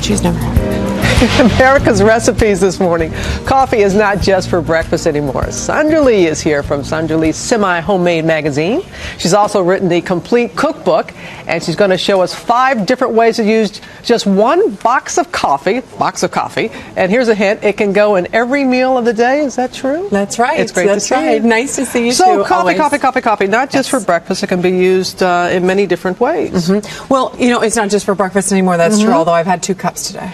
She's never had it. America's Recipes this morning. Coffee is not just for breakfast anymore. Sandra Lee is here from Sandra Lee's Semi-Homemade magazine. She's also written the complete cookbook, and she's going to show us 5 different ways to use just one box of coffee. And here's a hint, it can go in every meal of the day. Is that true? That's right. It's great to see you. Nice to see you so too. Coffee, not just for breakfast. It can be used in many different ways. Well, you know, it's not just for breakfast anymore. That's true, although I've had 2 cups today.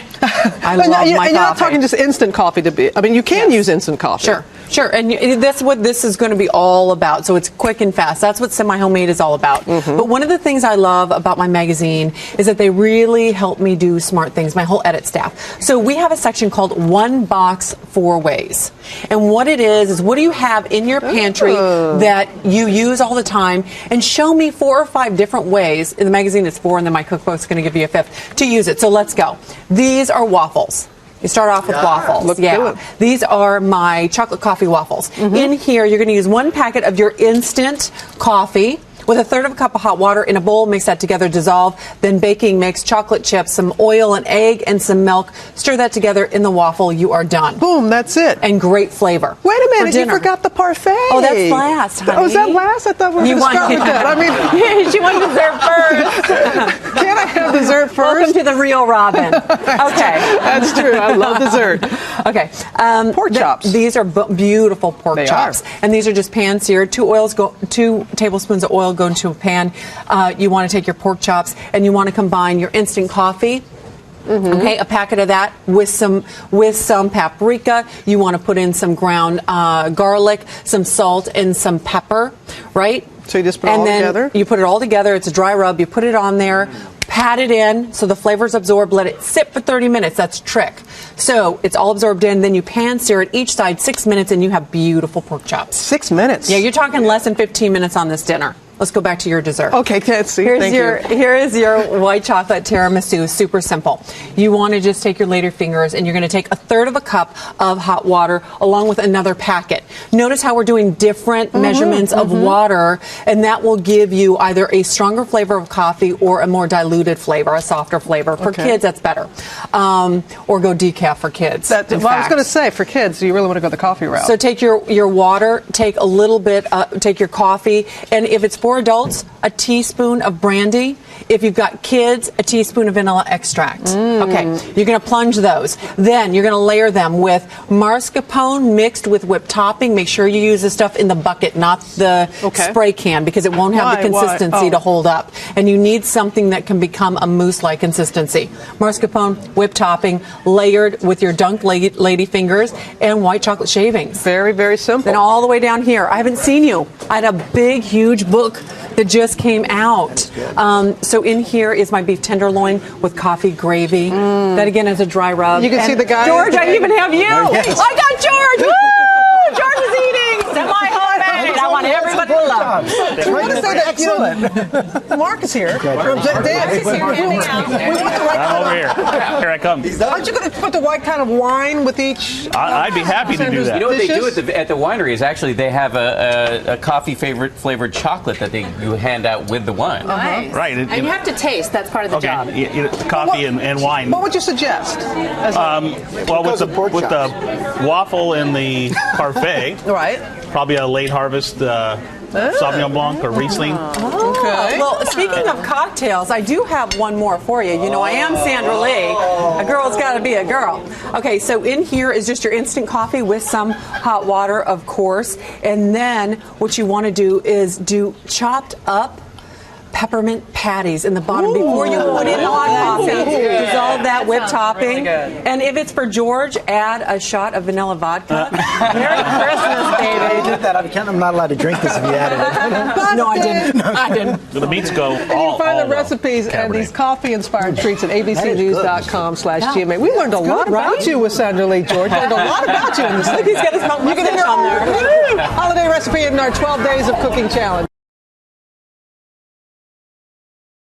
I love my coffee. And you're not talking just instant coffee to be. I mean, you can use instant coffee. Sure. And that's what this is going to be all about. So it's quick and fast. That's what Semi-Homemade is all about. But one of the things I love about my magazine is that they really help me do smart things, my whole edit staff. So we have a section called One Box 4 Ways. And what it is what do you have in your pantry that you use all the time? And show me 4 or 5 different ways. In the magazine it's 4, and then my cookbook's going to give you a 5th to use it. So let's go. These are waffles. You start off with waffles. These are my chocolate coffee waffles. In here, you're going to use 1 packet of your instant coffee with 1/3 cup of hot water in a bowl. Mix that together, dissolve, then baking mix, chocolate chips, some oil, an egg, and some milk. Stir that together in the waffle. You are done. Boom, that's it. And great flavor. Wait a minute, you forgot the parfait. Oh, that's last, honey. Oh, is that last? I thought we were going to start with that. I mean, she wanted dessert first. Can I have dessert first? Welcome to the real Robin. Okay. That's true. I love dessert. Okay. Pork chops. These are beautiful pork chops. And these are just pan seared. 2 tablespoons of oil go into a pan. You want to take your pork chops and you want to combine your instant coffee. Okay, a packet of that with some paprika. You want to put in some ground garlic, some salt, and some pepper, right? So you just put it all together? You put it all together. It's a dry rub. You put it on there. Pat it in so the flavors absorb. Let it sit for 30 minutes. That's the trick. So it's all absorbed in. Then you pan sear it each side 6 minutes, and you have beautiful pork chops. 6 minutes? Yeah, you're talking less than 15 minutes on this dinner. Let's go back to your dessert. Okay, let's see. Here is your white chocolate tiramisu. Super simple. You want to just take your later fingers and you're going to take 1/3 cup of hot water along with another packet. Notice how we're doing different measurements of water, and that will give you either a stronger flavor of coffee or a more diluted flavor, a softer flavor. For kids, that's better. Or go decaf for kids. I was going to say, for kids, you really want to go the coffee route. So take your water, take a little bit, take your coffee, and if it's for adults, a teaspoon of brandy. If you've got kids, a teaspoon of vanilla extract. Okay, you're going to plunge those. Then you're going to layer them with mascarpone mixed with whipped topping. Make sure you use the stuff in the bucket, not the spray can, because it won't have the consistency to hold up. And you need something that can become a mousse-like consistency. Mascarpone, whipped topping, layered with your dunked lady fingers and white chocolate shavings. Very, very simple. Then all the way down here. I haven't seen you. I had a big, huge book that just came out. So in here is my beef tenderloin with coffee gravy. That again is a dry rub. You can see the guy. George, I even have you. I got George. Woo! George is eating. Semi-homemade. I want everybody to love. I want to say that excellent. Mark is here. Dan is here. We want the right I'm over here. Here I come. Aren't you going to put the right kind of wine with each? I'd be happy to do that. You know what they do at the winery is actually they have a coffee flavored chocolate that you hand out with the wine. Nice. Right. And you have to taste. That's part of the job. Coffee and wine. What would you suggest? Well, with the waffle and the parfait, right? Probably a late harvest Sauvignon Blanc or Riesling. Okay. Well, speaking of cocktails, I do have one more for you. You know, I am Sandra Lee. A girl's got to be a girl. Okay, so in here is just your instant coffee with some hot water, of course. And then what you want to do is do chopped up peppermint patties in the bottom before you put in the hot coffee. Dissolve that whipped topping. And if it's for George, add a shot of vanilla vodka. Merry Christmas, baby. You did that. I'm not allowed to drink this if you added it. No, I didn't. I didn't. The meats go all. And you find the recipes and these coffee-inspired treats at abcnews.com/GMA. We learned a lot about you with Sandra Lee, George. Learned a lot about you in this. He's got his mustache on there. Holiday recipe in our 12 Days of Cooking Challenge.